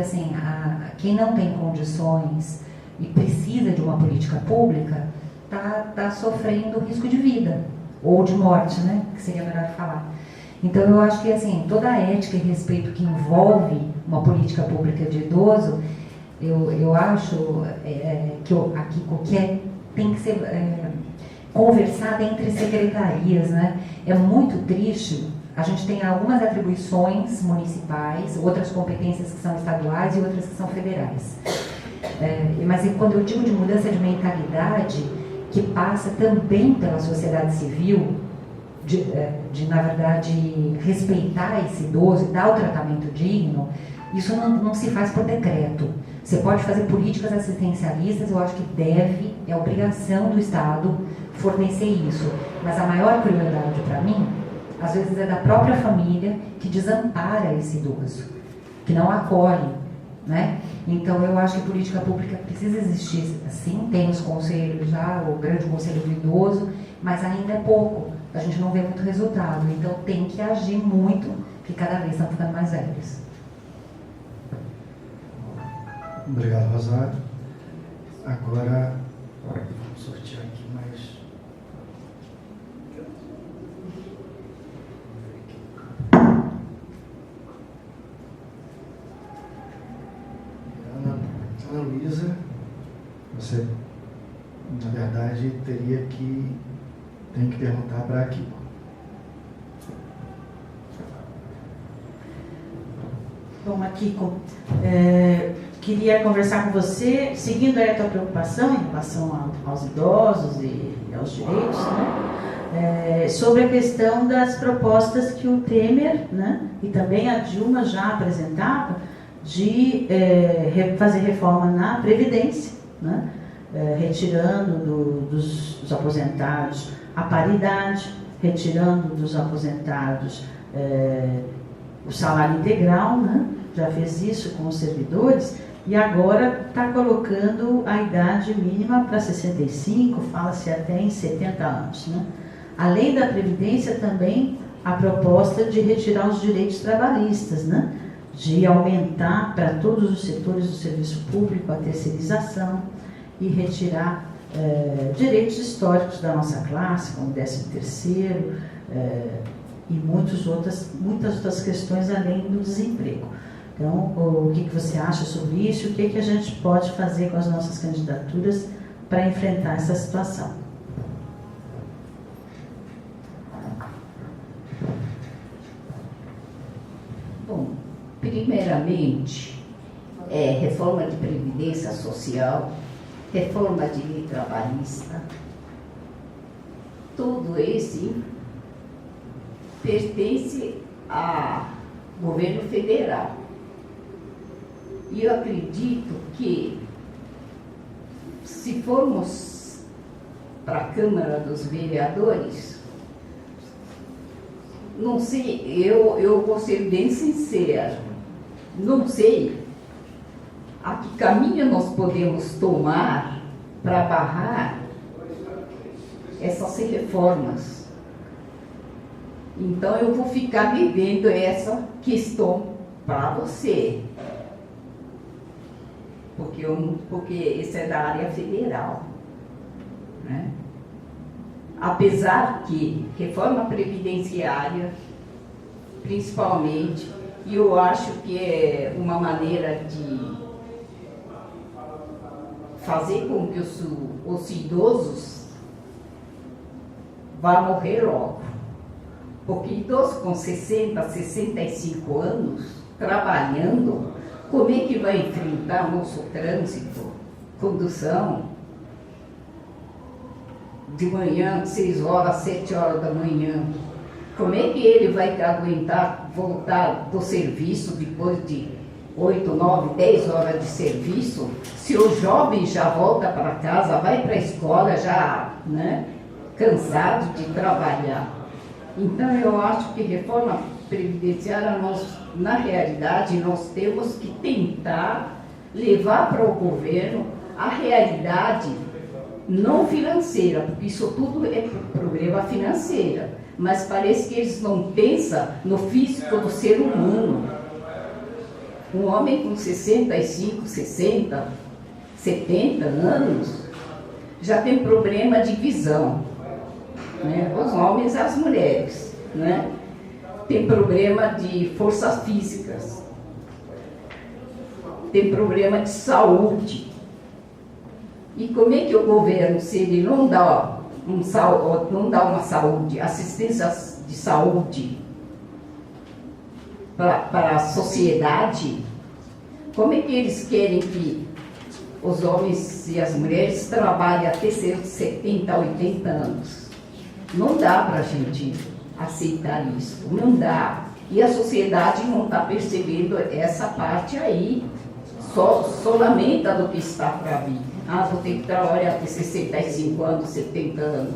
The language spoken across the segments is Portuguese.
assim, quem não tem condições e precisa de uma política pública tá sofrendo risco de vida, ou de morte, né? Que seria melhor falar. Então, eu acho que, assim, toda a ética e respeito que envolve uma política pública de idoso, eu acho que tem que ser conversada entre secretarias, né? É muito triste. A gente tem algumas atribuições municipais, outras competências que são estaduais e outras que são federais. Mas quando eu digo de mudança de mentalidade, que passa também pela sociedade civil, na verdade, respeitar esse idoso e dar o tratamento digno, isso não se faz por decreto. Você pode fazer políticas assistencialistas, eu acho que é obrigação do Estado fornecer isso. Mas a maior crueldade para mim, às vezes é da própria família que desampara esse idoso, que não acolhe, né? Então eu acho que a política pública precisa existir, sim, tem os conselhos já, o grande conselho do idoso, mas ainda é pouco, a gente não vê muito resultado, então tem que agir muito, que cada vez estão ficando mais velhos. Obrigado, Rosário. Agora, vamos sortear aqui mais. Ana Luísa, você, na verdade, tem que perguntar para aqui. Bom, Akiko, queria conversar com você, seguindo aí a tua preocupação em relação aos idosos e aos direitos, né? Sobre a questão das propostas que o Temer, né, e também a Dilma já apresentava, de fazer reforma na Previdência, né, retirando dos aposentados a paridade, retirando dos aposentados o salário integral, né? Já fez isso com os servidores e agora está colocando a idade mínima para 65, fala-se até em 70 anos. Né? Além da Previdência, também a proposta de retirar os direitos trabalhistas, né? De aumentar para todos os setores do serviço público a terceirização e retirar direitos históricos da nossa classe, como o 13º, e muitas outras questões além do desemprego. Então, o que você acha sobre isso? O que a gente pode fazer com as nossas candidaturas para enfrentar essa situação? Bom, primeiramente, reforma de previdência social, reforma de lei trabalhista, tudo esse pertence ao governo federal. E eu acredito que, se formos para a Câmara dos Vereadores, não sei, eu vou ser bem sincera, não sei a que caminho nós podemos tomar para barrar essas reformas. Então, eu vou ficar devendo essa questão para você. Porque isso é da área federal. Né? Apesar que reforma previdenciária, principalmente, e eu acho que é uma maneira de fazer com que os idosos vá morrer logo. Porque idoso com 60, 65 anos, trabalhando, como é que vai enfrentar nosso trânsito, condução, de manhã, 6 horas, 7 horas da manhã? Como é que ele vai aguentar voltar do serviço depois de 8, 9, 10 horas de serviço, se o jovem já volta para casa, vai para a escola já, né, cansado de trabalhar? Então, eu acho que reforma previdenciária, na realidade, nós temos que tentar levar para o governo a realidade não financeira, porque isso tudo é problema financeiro, mas parece que eles não pensam no físico do ser humano. Um homem com 65, 60, 70 anos já tem problema de visão, né? Os homens e as mulheres, né? Tem problema de forças físicas, tem problema de saúde. E como é que o governo, se ele não dá uma saúde, assistência de saúde para a sociedade, como é que eles querem que os homens e as mulheres trabalhem até seus 70, 80 anos? Não dá para a gente aceitar isso, não dá. E a sociedade não está percebendo essa parte aí, só lamenta do que está para vir. Vou ter que trabalhar até 65 anos, 70 anos.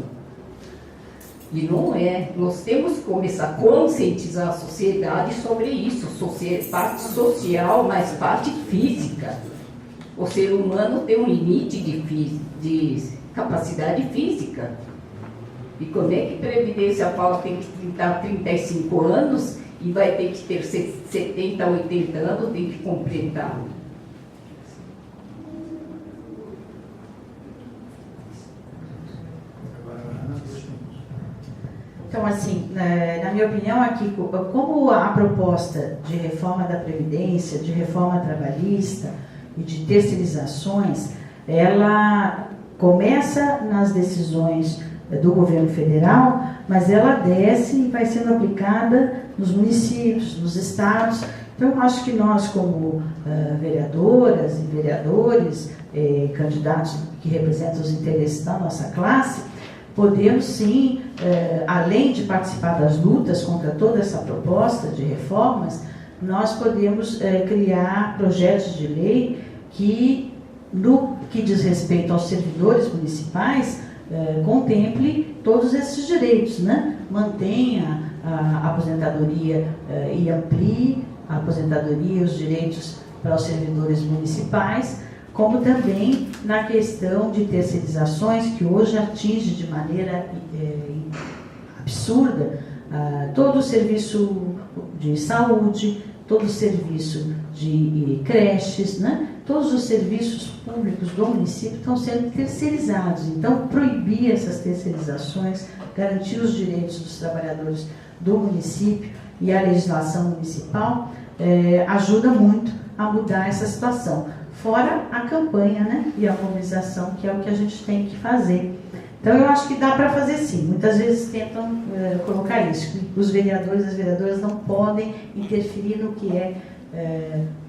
E não é. Nós temos que começar a conscientizar a sociedade sobre isso, parte social, mas parte física. O ser humano tem um limite de capacidade física. E como é que a Previdência fala que tem que estar 35 anos e vai ter que ter 70, 80 anos, tem que completar? Então, assim, na minha opinião aqui, como a proposta de reforma da Previdência, de reforma trabalhista e de terceirizações, ela começa nas decisões do governo federal, mas ela desce e vai sendo aplicada nos municípios, nos estados. Então, eu acho que nós, como vereadoras e vereadores, candidatos que representam os interesses da nossa classe, podemos sim, além de participar das lutas contra toda essa proposta de reformas, nós podemos criar projetos de lei que, no que diz respeito aos servidores municipais, contemple todos esses direitos, né? Mantenha a aposentadoria e amplie a aposentadoria e os direitos para os servidores municipais, como também na questão de terceirizações, que hoje atinge de maneira absurda todo o serviço de saúde, todo o serviço de creches, né? Todos os serviços públicos do município estão sendo terceirizados. Então, proibir essas terceirizações, garantir os direitos dos trabalhadores do município e a legislação municipal ajuda muito a mudar essa situação. Fora a campanha, né, e a mobilização, que é o que a gente tem que fazer. Então, eu acho que dá para fazer sim. Muitas vezes tentam colocar isso, que os vereadores e as vereadoras não podem interferir no que é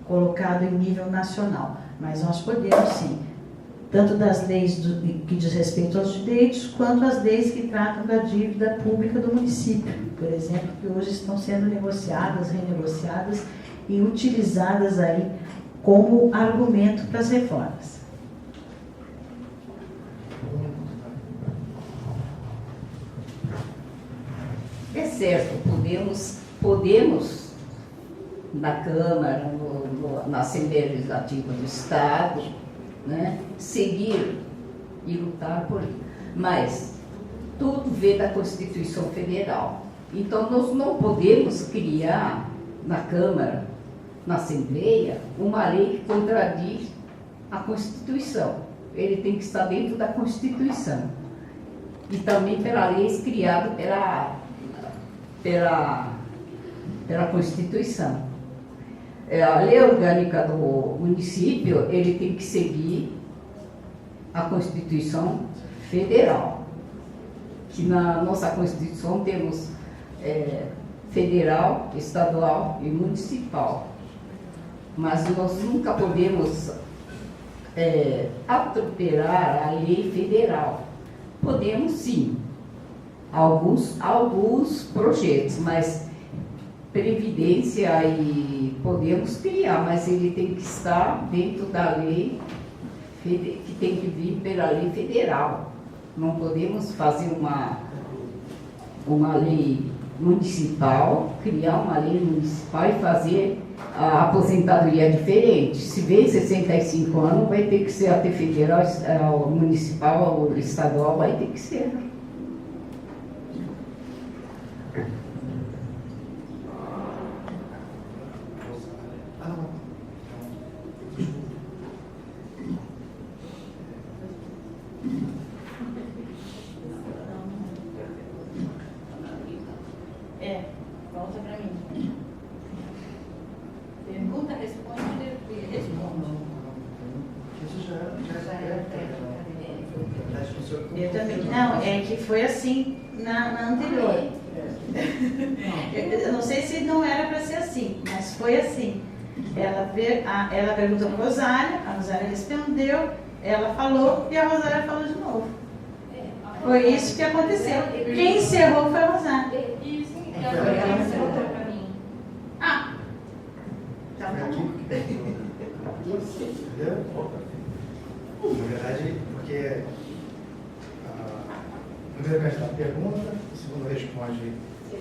colocado em nível nacional. Mas nós podemos sim, tanto das leis que diz respeito aos direitos, quanto as leis que tratam da dívida pública do município, por exemplo, que hoje estão sendo negociadas, renegociadas e utilizadas aí como argumento para as reformas. É certo, podemos na Câmara, na Assembleia Legislativa do Estado, né, seguir e lutar por isso. Mas tudo vem da Constituição Federal. Então, nós não podemos criar na Câmara, na Assembleia, uma lei que contradiz a Constituição. Ele tem que estar dentro da Constituição. E também pela lei criada pela Constituição. A lei orgânica do município, ele tem que seguir a Constituição Federal. Que na nossa Constituição temos federal, estadual e municipal. Mas nós nunca podemos atropelar a lei federal. Podemos sim, alguns projetos, mas previdência e podemos criar, mas ele tem que estar dentro da lei que tem que vir pela lei federal. Não podemos fazer uma lei municipal, criar uma lei municipal e fazer a aposentadoria diferente. Se vem 65 anos, vai ter que ser até federal, municipal, estadual, vai ter que ser. Eu também. Não, é que foi assim na anterior. Eu não sei se não era para ser assim, mas foi assim. Ela perguntou para a Rosália respondeu, ela falou e a Rosália falou de novo. Foi isso que aconteceu. Quem encerrou foi a Rosália. Isso, ela encerrou para mim. Ah! Então tá bom. Entendeu? Na verdade, porque a primeira vez a pergunta, a segunda responde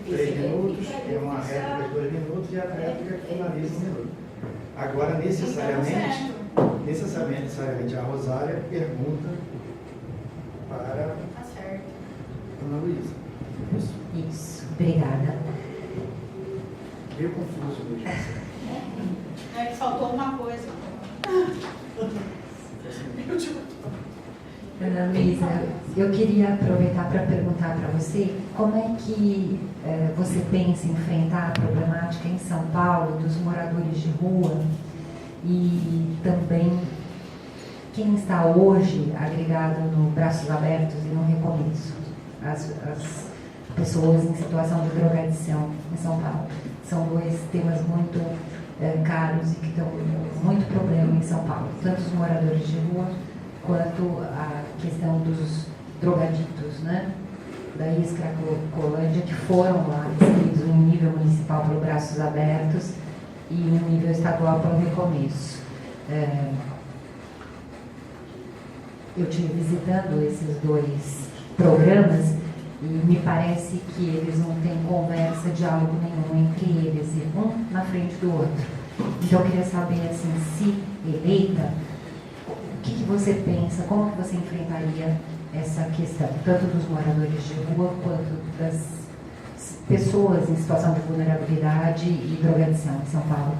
3 minutos, tem uma réplica de 2 minutos e a réplica finaliza 1 minuto. Agora, necessariamente, a Rosália pergunta para Tá certo. Ana Luísa. Isso. Isso, obrigada. Meio confuso mesmo. É que faltou uma coisa. Ana Luísa, eu queria aproveitar para perguntar para você como é que você pensa em enfrentar a problemática em São Paulo dos moradores de rua e também quem está hoje agregado no Braços Abertos e no Recomeço, as pessoas em situação de drogadição em São Paulo. São 2 temas muito caros e que estão muito problema em São Paulo, tanto os moradores de rua quanto a questão dos drogaditos, né? Da Cracolândia, que foram lá inscritos em nível municipal pelo Braços Abertos e em nível estadual pelo Recomeço. Eu estive visitando esses 2 programas e me parece que eles não têm conversa, diálogo nenhum entre eles, e um na frente do outro. Então eu queria saber, assim, se eleita, o que você pensa, como que você enfrentaria essa questão, tanto dos moradores de rua quanto das pessoas em situação de vulnerabilidade e drogadição em São Paulo?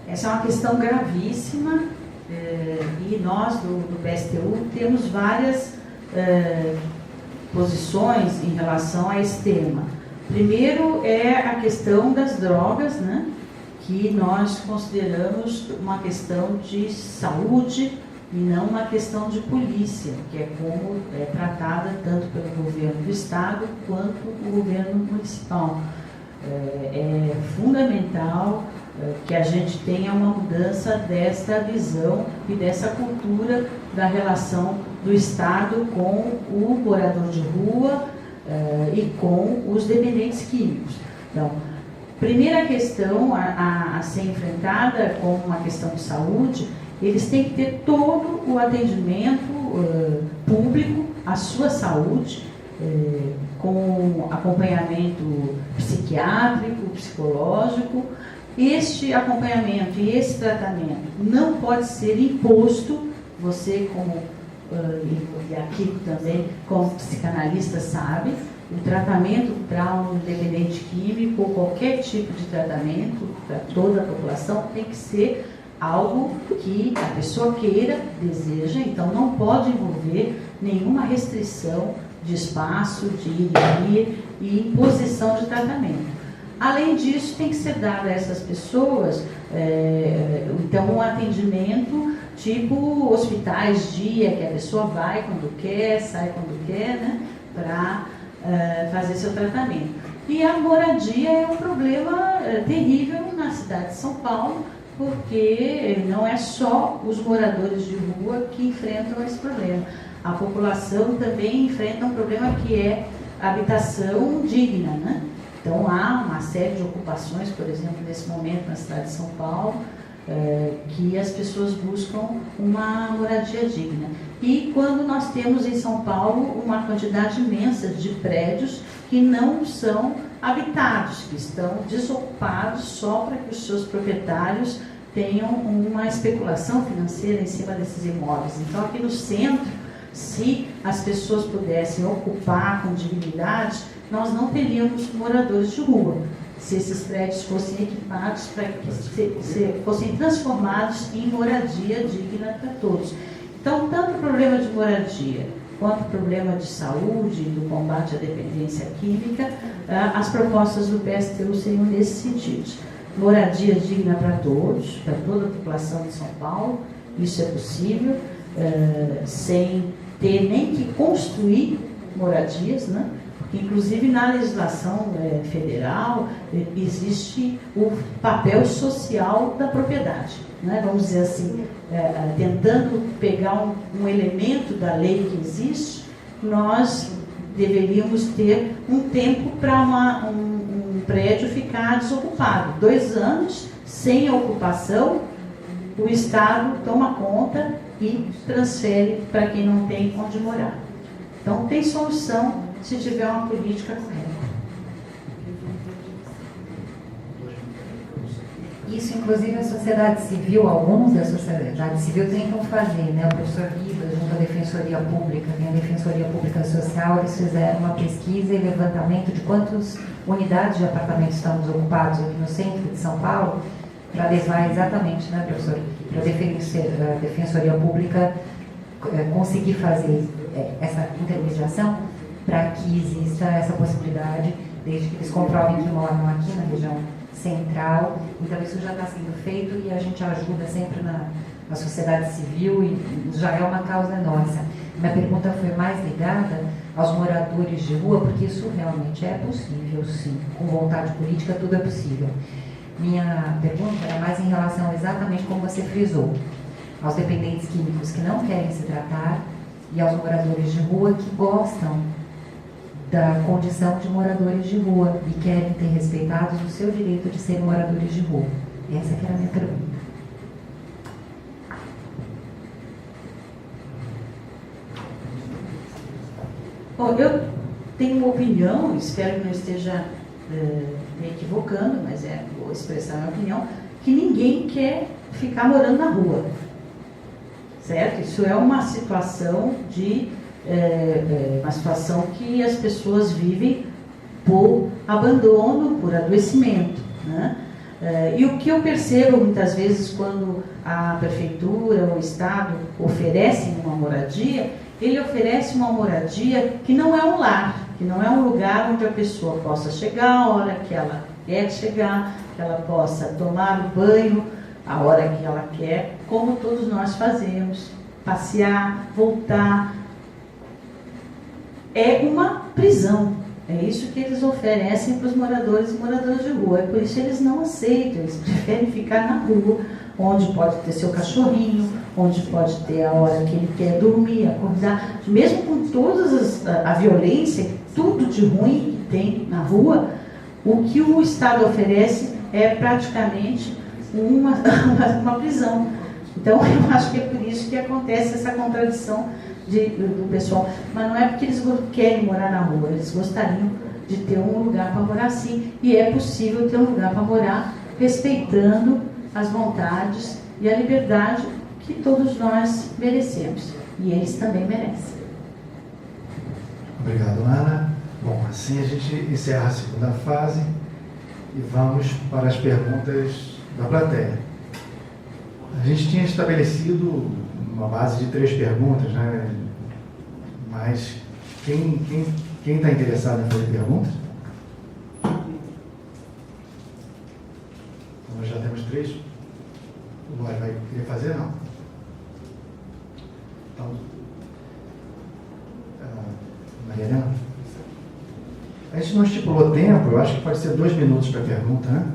Essa é uma questão gravíssima e nós do PSTU temos várias posições em relação a esse tema. Primeiro é a questão das drogas, né, que nós consideramos uma questão de saúde e não uma questão de polícia, que é como é tratada tanto pelo governo do estado quanto o governo municipal. É fundamental que a gente tenha uma mudança desta visão e dessa cultura da relação do Estado com o morador de rua e com os dependentes químicos. Então, primeira questão a ser enfrentada como uma questão de saúde, eles têm que ter todo o atendimento público à sua saúde, com acompanhamento psiquiátrico, psicológico. Este acompanhamento e esse tratamento não pode ser imposto, você como, e aqui também, como psicanalista sabe, o tratamento para um dependente químico ou qualquer tipo de tratamento para toda a população tem que ser algo que a pessoa queira, deseja, então não pode envolver nenhuma restrição de espaço, de ir e vir e imposição de tratamento. Além disso, tem que ser dado a essas pessoas, então, um atendimento tipo hospitais dia, que a pessoa vai quando quer, sai quando quer, né, para fazer seu tratamento. E a moradia é um problema terrível na cidade de São Paulo, porque não é só os moradores de rua que enfrentam esse problema. A população também enfrenta um problema que é a habitação digna, né? Então, há uma série de ocupações, por exemplo, nesse momento na cidade de São Paulo, que as pessoas buscam uma moradia digna. E quando nós temos em São Paulo uma quantidade imensa de prédios que não são habitados, que estão desocupados só para que os seus proprietários tenham uma especulação financeira em cima desses imóveis. Então, aqui no centro, se as pessoas pudessem ocupar com dignidade, nós não teríamos moradores de rua, se esses prédios fossem equipados para que fossem transformados em moradia digna para todos. Então, tanto o problema de moradia quanto o problema de saúde e do combate à dependência química, as propostas do PSTU seriam nesse sentido. moradia digna para todos, para toda a população de São Paulo. Isso é possível, sem ter nem que construir moradias, né? Inclusive na legislação federal existe o papel social da propriedade, né? Vamos dizer assim, tentando pegar um elemento da lei que existe, nós deveríamos ter um tempo para um prédio ficar desocupado. 2 anos sem ocupação, o Estado toma conta e transfere para quem não tem onde morar. Então tem solução se tiver uma política correta. Isso, inclusive, a sociedade civil, alguns da sociedade civil tentam fazer, né? O professor Ribas, junto à Defensoria Pública, tem a Defensoria Pública Social, eles fizeram uma pesquisa e levantamento de quantas unidades de apartamentos estão desocupados aqui no centro de São Paulo, para levar exatamente, né, professor, para a Defensoria Pública conseguir fazer essa intermediação para que exista essa possibilidade, desde que eles comprovem que moram aqui na região central. Então isso já está sendo feito e a gente ajuda sempre na sociedade civil e já é uma causa nossa. Minha pergunta foi mais ligada aos moradores de rua, porque isso realmente é possível, sim. Com vontade política tudo é possível. Minha pergunta é mais em relação exatamente como você frisou, aos dependentes químicos que não querem se tratar e aos moradores de rua que gostam da condição de moradores de rua e querem ter respeitados o seu direito de serem moradores de rua. Essa que era a minha pergunta. Bom, eu tenho uma opinião, espero que não esteja me equivocando, mas vou expressar a minha opinião, que ninguém quer ficar morando na rua. Certo? Isso é uma situação uma situação que as pessoas vivem por abandono, por adoecimento, né? E o que eu percebo muitas vezes quando a prefeitura ou o Estado oferecem uma moradia, ele oferece uma moradia que não é um lar, que não é um lugar onde a pessoa possa chegar a hora que ela quer chegar, que ela possa tomar o banho a hora que ela quer, como todos nós fazemos, passear, voltar. É uma prisão. É isso que eles oferecem para os moradores e moradoras de rua. É por isso que eles não aceitam, eles preferem ficar na rua, onde pode ter seu cachorrinho, onde pode ter a hora que ele quer dormir, acordar. Mesmo com toda a violência, tudo de ruim que tem na rua, o que o Estado oferece é praticamente uma prisão. Então, eu acho que é por isso que acontece essa contradição do pessoal. Mas não é porque eles querem morar na rua, eles gostariam de ter um lugar para morar sim. E é possível ter um lugar para morar respeitando as vontades e a liberdade que todos nós merecemos. E eles também merecem. Obrigado, Ana. Bom, assim a gente encerra a segunda fase e vamos para as perguntas da plateia. A gente tinha estabelecido uma base de 3 perguntas, né? Mas quem está interessado em fazer perguntas? Então, nós já temos 3. O Lói vai querer fazer? Não. Então, Maria Helena? A gente não estipulou tempo, eu acho que pode ser 2 minutos para a pergunta, né?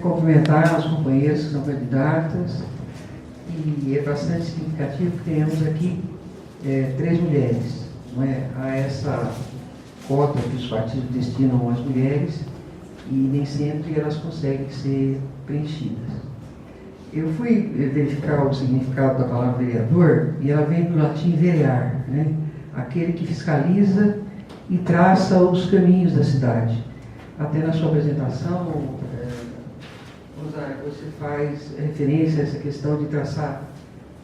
Cumprimentar os companheiros que são candidatas e é bastante significativo que tenhamos aqui 3 mulheres, não é? Há essa cota que os partidos destinam às mulheres e nem sempre elas conseguem ser preenchidas. Eu fui verificar o significado da palavra vereador e ela vem do latim verear, né? Aquele que fiscaliza e traça os caminhos da cidade. Até na sua apresentação, você faz referência a essa questão de traçar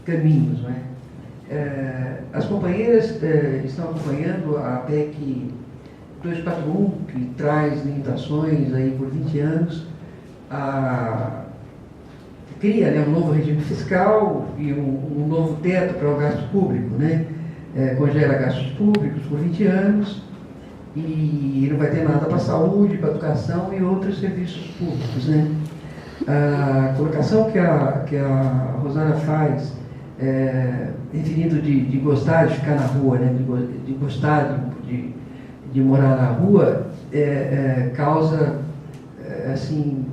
caminhos, não é? As companheiras estão acompanhando a PEC 241, que traz limitações aí por 20 anos, cria, né, um novo regime fiscal e um novo teto para o gasto público, né? Congela gastos públicos por 20 anos e não vai ter nada para a saúde, para a educação e outros serviços públicos, né? A colocação que a Rosana faz, referindo de gostar de ficar na rua, né? de gostar de morar na rua, causa, assim,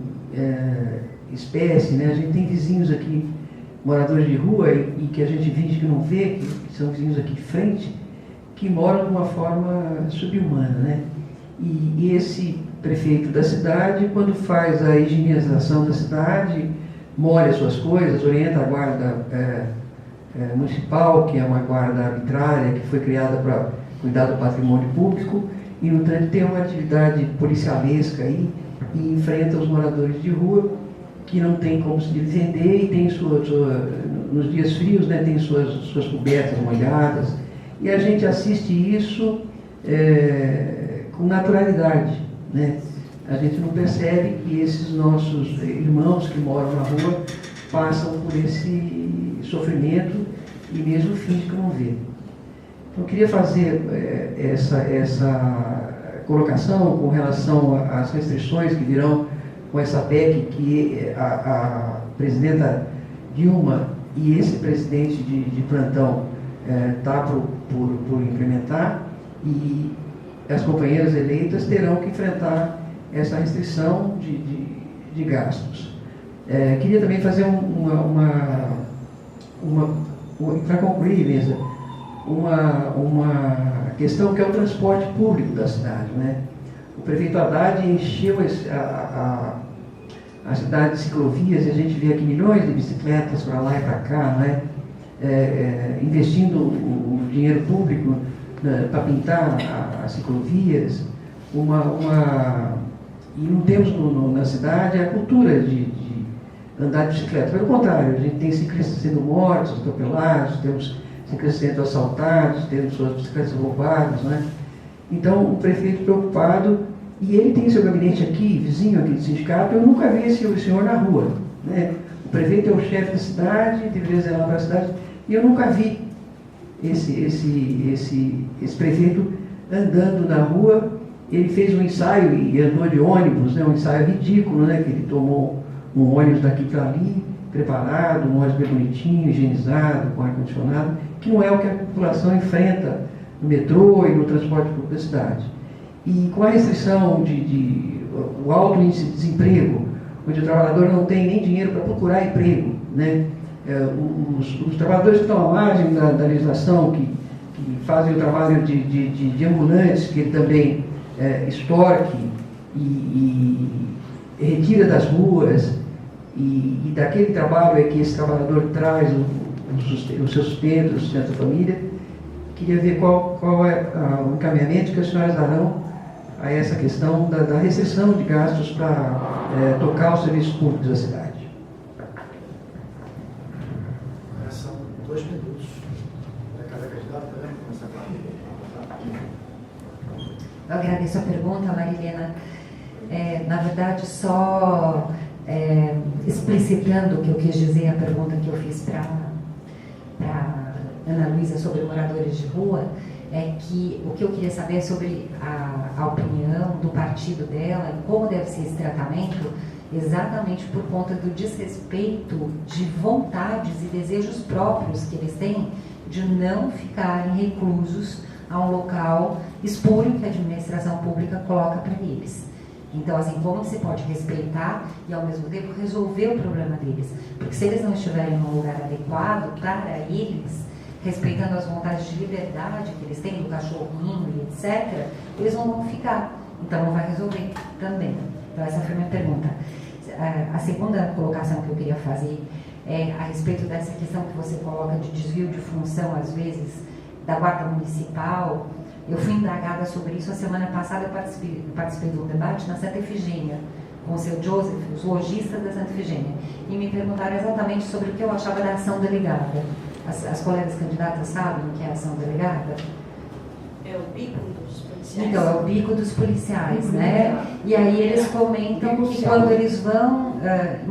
espécie, né? A gente tem vizinhos aqui, moradores de rua, e que a gente finge que não vê, que são vizinhos aqui de frente, que moram de uma forma subhumana, né? E esse prefeito da cidade, quando faz a higienização da cidade, molha suas coisas, orienta a guarda municipal, que é uma guarda arbitrária, que foi criada para cuidar do patrimônio público, e no entanto tem uma atividade policialesca aí, e enfrenta os moradores de rua, que não tem como se defender e tem nos dias frios, né, tem suas cobertas molhadas, e a gente assiste isso com naturalidade, né? A gente não percebe que esses nossos irmãos que moram na rua passam por esse sofrimento e mesmo finge que não vê. Então, eu queria fazer essa colocação com relação às restrições que virão com essa PEC que a presidenta Dilma e esse presidente de plantão está por implementar, e as companheiras eleitas terão que enfrentar essa restrição de gastos. Queria também fazer para concluir mesmo, uma questão que é o transporte público da cidade, né? O prefeito Haddad encheu a cidade de ciclovias, e a gente vê aqui milhões de bicicletas para lá e para cá, né? Investindo o dinheiro público para pintar as ciclovias, e não temos na cidade a cultura de andar de bicicleta. Pelo contrário, a gente tem ciclistas sendo mortos, atropelados, temos ciclistas sendo assaltados, temos suas bicicletas roubadas, né? Então, o prefeito preocupado, e ele tem seu gabinete aqui, vizinho aqui do sindicato, eu nunca vi esse senhor na rua, né? O prefeito é o chefe da cidade, deveria zelar para a cidade, e eu nunca vi esse prefeito andando na rua. Ele fez um ensaio e andou de ônibus, né? Um ensaio ridículo, né? Que ele tomou um ônibus daqui para ali, preparado, um ônibus bem bonitinho, higienizado, com ar-condicionado, que não é o que a população enfrenta no metrô e no transporte público da cidade. E com a restrição o alto índice de desemprego, onde o trabalhador não tem nem dinheiro para procurar emprego, né? Os trabalhadores que estão à margem da legislação, que fazem o trabalho de ambulantes, que ele também extorque e retira das ruas, e daquele trabalho é que esse trabalhador traz o seu sustento, o sustento da família. Queria ver qual é o encaminhamento que as senhoras darão a essa questão da restrição de gastos para tocar os serviços públicos da cidade. São 2 minutos para cada candidato. Podemos começar com Eu agradeço a pergunta, Marilena. Na verdade, só explicitando o que eu quis dizer, a pergunta que eu fiz para Ana Luísa sobre moradores de rua, é que o que eu queria saber é sobre a opinião do partido dela e como deve ser esse tratamento, exatamente por conta do desrespeito de vontades e desejos próprios que eles têm de não ficarem reclusos a um local espúrio que a administração pública coloca para eles. Então, assim, como se pode respeitar e, ao mesmo tempo, resolver o problema deles? Porque se eles não estiverem num lugar adequado para eles, respeitando as vontades de liberdade que eles têm, do cachorrinho e etc., eles não vão ficar. Então, não vai resolver também. Então, essa foi a minha pergunta. A segunda colocação que eu queria fazer é a respeito dessa questão que você coloca de desvio de função, às vezes, da Guarda Municipal. Eu fui indagada sobre isso a semana passada. Eu participei de um debate na Santa Efigênia, com o seu Joseph, os lojistas da Santa Efigênia, e me perguntaram exatamente sobre o que eu achava da ação delegada. As colegas candidatas sabem o que é a ação delegada? É o bico dos policiais? Então, é o bico dos policiais, né? E aí eles comentam que quando eles vão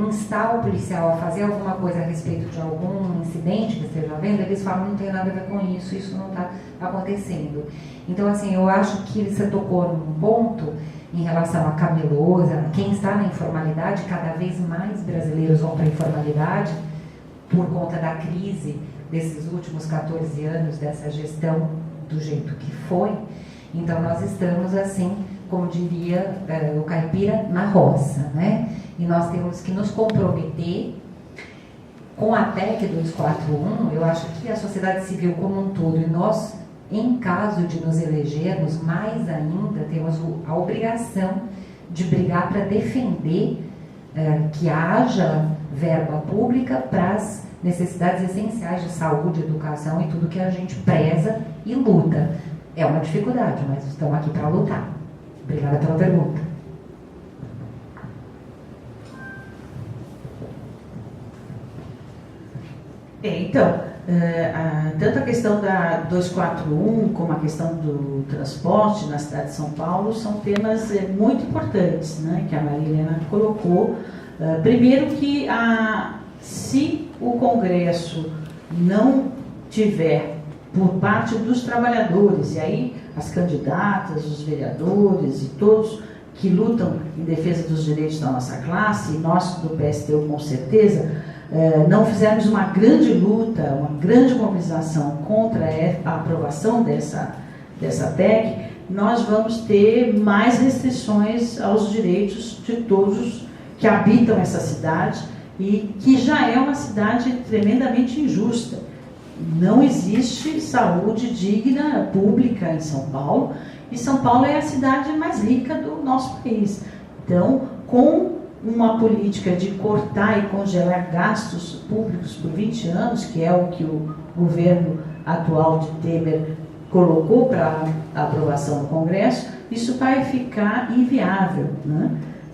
instar o policial a fazer alguma coisa a respeito de algum incidente que esteja havendo, eles falam, não tem nada a ver com isso, isso não está acontecendo. Então, assim, eu acho que você tocou num ponto em relação a camelôs, quem está na informalidade, cada vez mais brasileiros vão para a informalidade por conta da crise desses últimos 14 anos, dessa gestão do jeito que foi. Então, nós estamos, assim, como diria o caipira, na roça, né? E nós temos que nos comprometer com a PEC 241, eu acho que a sociedade civil como um todo, e nós, em caso de nos elegermos, mais ainda, temos a obrigação de brigar para defender que haja verba pública para as necessidades essenciais de saúde, educação e tudo que a gente preza e luta. É uma dificuldade, mas estamos aqui para lutar. Obrigada pela pergunta. Então, tanto a questão da 241 como a questão do transporte na cidade de São Paulo são temas muito importantes, né, que a Maria Helena colocou. Primeiro que se o Congresso não tiver por parte dos trabalhadores, e aí as candidatas, os vereadores e todos que lutam em defesa dos direitos da nossa classe, e nós do PSTU com certeza, não fizermos uma grande luta, uma grande mobilização contra a aprovação dessa PEC, nós vamos ter mais restrições aos direitos de todos que habitam essa cidade e que já é uma cidade tremendamente injusta. Não existe saúde digna, pública em São Paulo, e São Paulo é a cidade mais rica do nosso país. Então, com uma política de cortar e congelar gastos públicos por 20 anos, que é o que o governo atual de Temer colocou para a aprovação do Congresso, isso vai ficar inviável, né?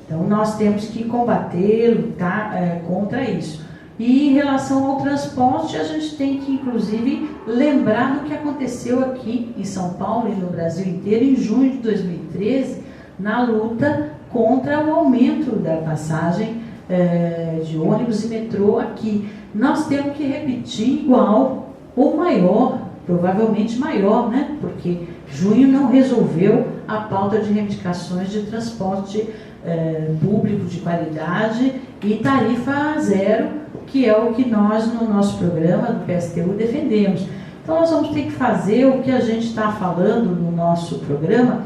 Então, nós temos que combater, lutar contra isso. E em relação ao transporte, a gente tem que, inclusive, lembrar do que aconteceu aqui em São Paulo e no Brasil inteiro em junho de 2013, na luta contra o aumento da passagem de ônibus e metrô aqui. Nós temos que repetir igual ou maior, provavelmente maior, né? Porque junho não resolveu a pauta de reivindicações de transporte público de qualidade e tarifa zero, que é o que nós, no nosso programa do PSTU, defendemos. Então, nós vamos ter que fazer o que a gente está falando no nosso programa,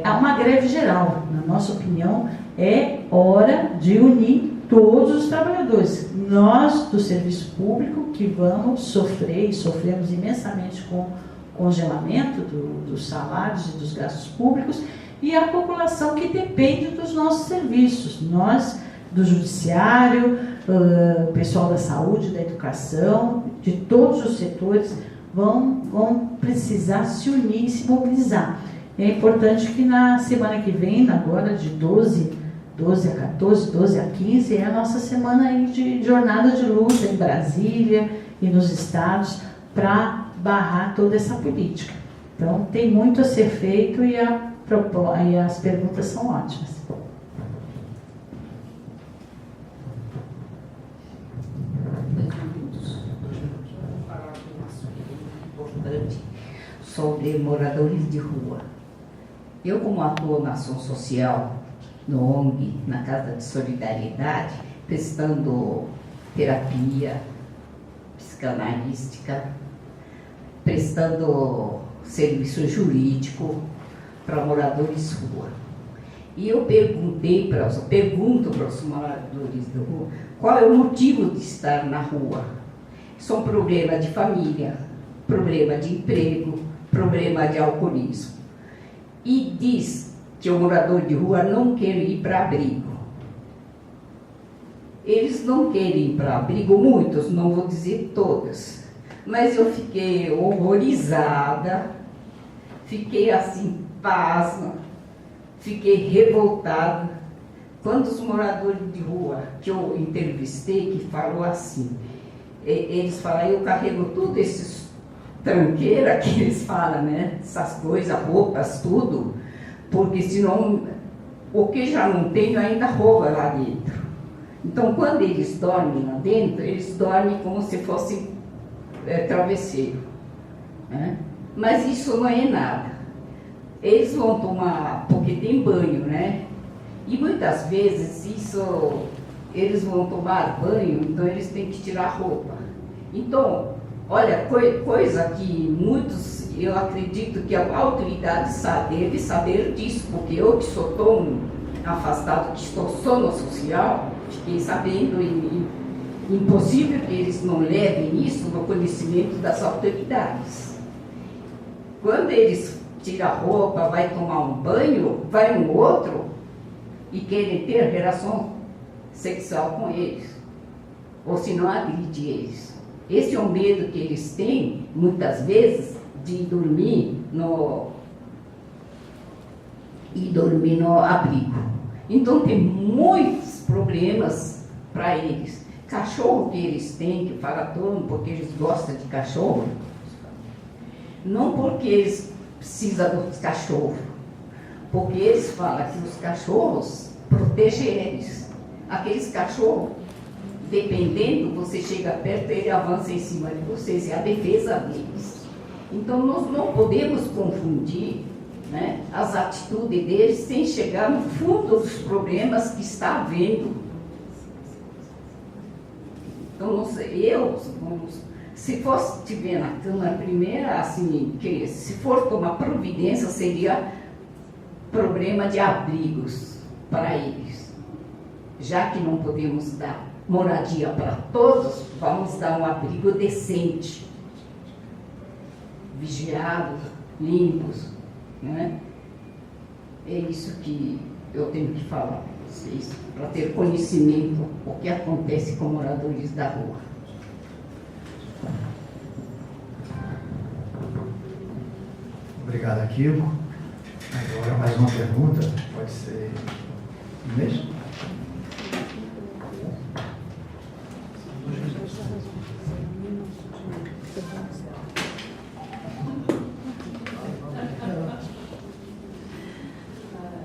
uma greve geral. Na nossa opinião, é hora de unir todos os trabalhadores. Nós, do serviço público, que vamos sofrer, e sofremos imensamente com o congelamento dos salários e dos gastos públicos, e a população que depende dos nossos serviços. Nós, do judiciário, o pessoal da saúde, da educação, de todos os setores, vão precisar se unir e se mobilizar. É importante que na semana que vem, agora de 12 a 14, 12 a 15, é a nossa semana aí de jornada de luta em Brasília e nos estados para barrar toda essa política. Então, tem muito a ser feito e as perguntas são ótimas. Sobre moradores de rua. Eu, como atuo na ação social, no ONG, na Casa de Solidariedade, prestando terapia psicanalística, prestando serviço jurídico para moradores de rua. E eu pergunto para os moradores de rua qual é o motivo de estar na rua. São problemas de família, problema de emprego, problema de alcoolismo. E diz que o morador de rua não quer ir para abrigo. Eles não querem ir para abrigo, muitos, não vou dizer todos, mas eu fiquei horrorizada, fiquei assim, pasma, fiquei revoltada, quando os moradores de rua que eu entrevistei, que falou assim, eles falaram, eu carrego todos esses tranqueira que eles falam, né? Essas coisas, roupas, tudo, porque senão o que já não tem ainda rouba lá dentro. Então, quando eles dormem lá dentro, eles dormem como se fosse travesseiro, né? Mas isso não é nada. Eles vão tomar, porque tem banho, né? E muitas vezes eles vão tomar banho, então eles têm que tirar a roupa. Então, olha, coisa que muitos, eu acredito que a autoridade deve saber disso, porque eu que sou tão afastado, que estou só no social, fiquei sabendo, impossível que eles não levem isso no conhecimento das autoridades. Quando eles tiram a roupa, vai tomar um banho, vai um outro e querem ter relação sexual com eles, ou se não agride eles. Esse é o medo que eles têm, muitas vezes, de dormir no abrigo. Então tem muitos problemas para eles. Cachorro que eles têm, que fala todo, porque eles gostam de cachorro, não porque eles precisam dos cachorros, porque eles falam que os cachorros protegem eles. Aqueles cachorros, dependendo, você chega perto, ele avança em cima de vocês, é a defesa deles. Então nós não podemos confundir, né, as atitudes deles sem chegar no fundo dos problemas que está havendo. Então se fosse estiver na Câmara primeira, assim, que se for tomar providência, seria problema de abrigos para eles. Já que não podemos dar moradia para todos, vamos dar um abrigo decente, vigiados, limpos, né? É isso que eu tenho que falar para vocês, para ter conhecimento do que acontece com moradores da rua. Obrigado, Aquilo. Agora mais uma pergunta, pode ser mesmo?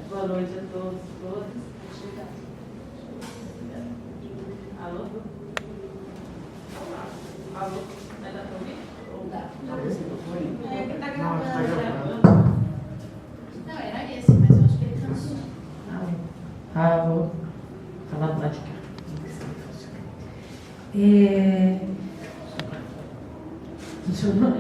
Boa noite a todos e todas. Alô? Alô? Vai dar para ouvir? Ou dá? É que tá Não, gravando. está gravando. Não, era esse, mas eu acho que ele cansou. Alô? Falar do lado de cá. Funcionou?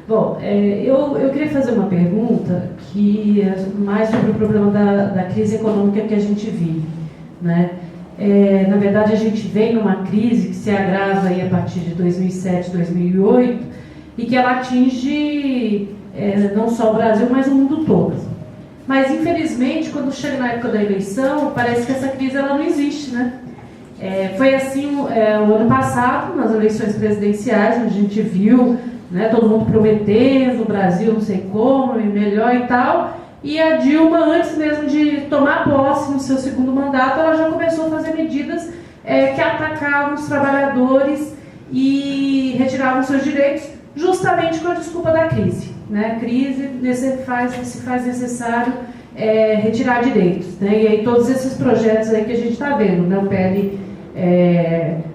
Bom, eu queria fazer uma pergunta que é mais sobre o problema da crise econômica que a gente vive, né? Na verdade, a gente vem numa crise que se agrava aí a partir de 2007, 2008 e que ela atinge não só o Brasil, mas o mundo todo. Mas, infelizmente, quando chega na época da eleição, parece que essa crise ela não existe, né? Foi assim o ano passado, nas eleições presidenciais, onde a gente viu, né, todo mundo prometendo, o Brasil não sei como, e melhor e tal, e a Dilma, antes mesmo de tomar posse no seu segundo mandato, ela já começou a fazer medidas que atacavam os trabalhadores e retiravam seus direitos, justamente com a desculpa da crise. Né? Crise se faz necessário retirar direitos. Né? E aí todos esses projetos aí que a gente está vendo, né? O PL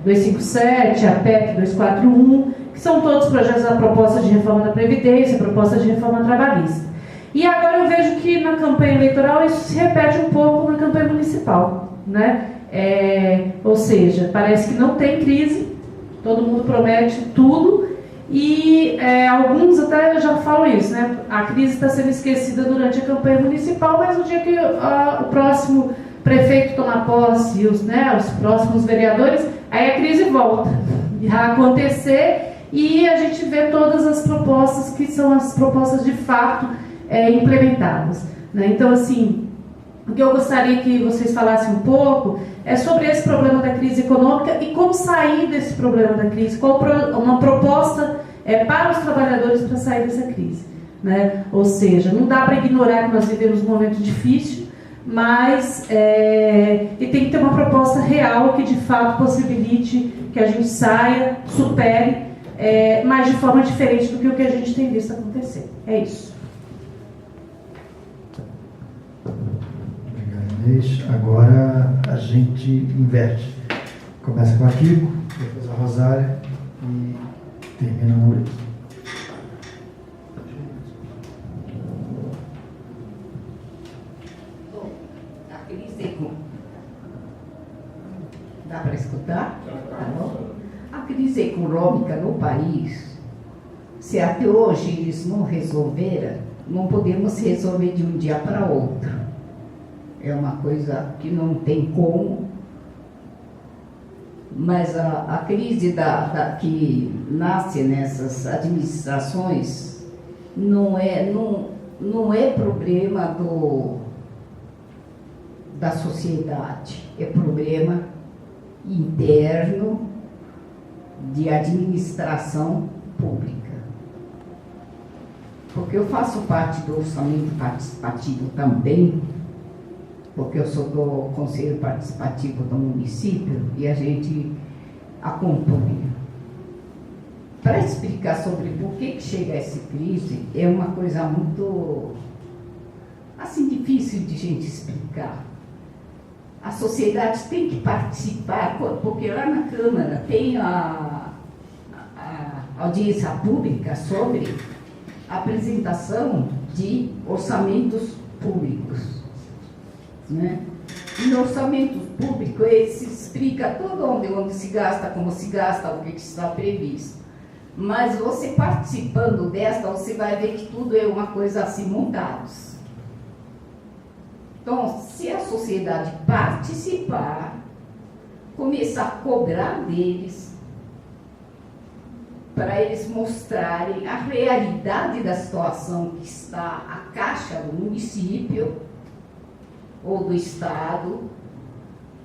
257, a PEC 241, que são todos projetos da proposta de reforma da Previdência, proposta de reforma trabalhista. E agora eu vejo que na campanha eleitoral isso se repete um pouco na campanha municipal. Né? Ou seja, parece que não tem crise, todo mundo promete tudo, e alguns até já falam isso, né? A crise está sendo esquecida durante a campanha municipal, mas no dia que o próximo prefeito tomar posse e os próximos vereadores, aí a crise volta a acontecer e a gente vê todas as propostas que são as propostas de fato implementadas. Né? Então, assim, o que eu gostaria que vocês falassem um pouco é sobre esse problema da crise econômica e como sair desse problema da crise, qual uma proposta para os trabalhadores para sair dessa crise. Né? Ou seja, não dá para ignorar que nós vivemos um momento difícil, mas e tem que ter uma proposta real que de fato possibilite que a gente saia, supere mas de forma diferente do que o que a gente tem visto acontecer. É isso. Obrigado, Inês. Agora a gente inverte. Começa com a Kiko, depois a Rosária e termina no Maurício. A crise Dá para escutar? Tá bom? A crise econômica no país, se até hoje eles não resolveram, não podemos resolver de um dia para outro. É uma coisa que não tem como. Mas a crise que nasce nessas administrações não é problema da sociedade, é problema interno de administração pública. Porque eu faço parte do orçamento participativo também, porque eu sou do Conselho Participativo do município e a gente acompanha. Para explicar sobre por que chega essa crise, é uma coisa muito, assim, difícil de gente explicar. A sociedade tem que participar, porque lá na Câmara tem a audiência pública sobre a apresentação de orçamentos públicos. Né? E no orçamento público se explica tudo onde se gasta, como se gasta, o que está previsto. Mas você participando desta, você vai ver que tudo é uma coisa assim montados. Então, se a sociedade participar, começar a cobrar deles, para eles mostrarem a realidade da situação que está a caixa do município, ou do Estado,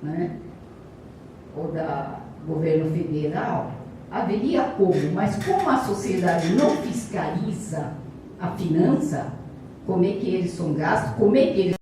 né, ou da governo federal, haveria como, mas como a sociedade não fiscaliza a finança, como é que eles são gastos, como é que eles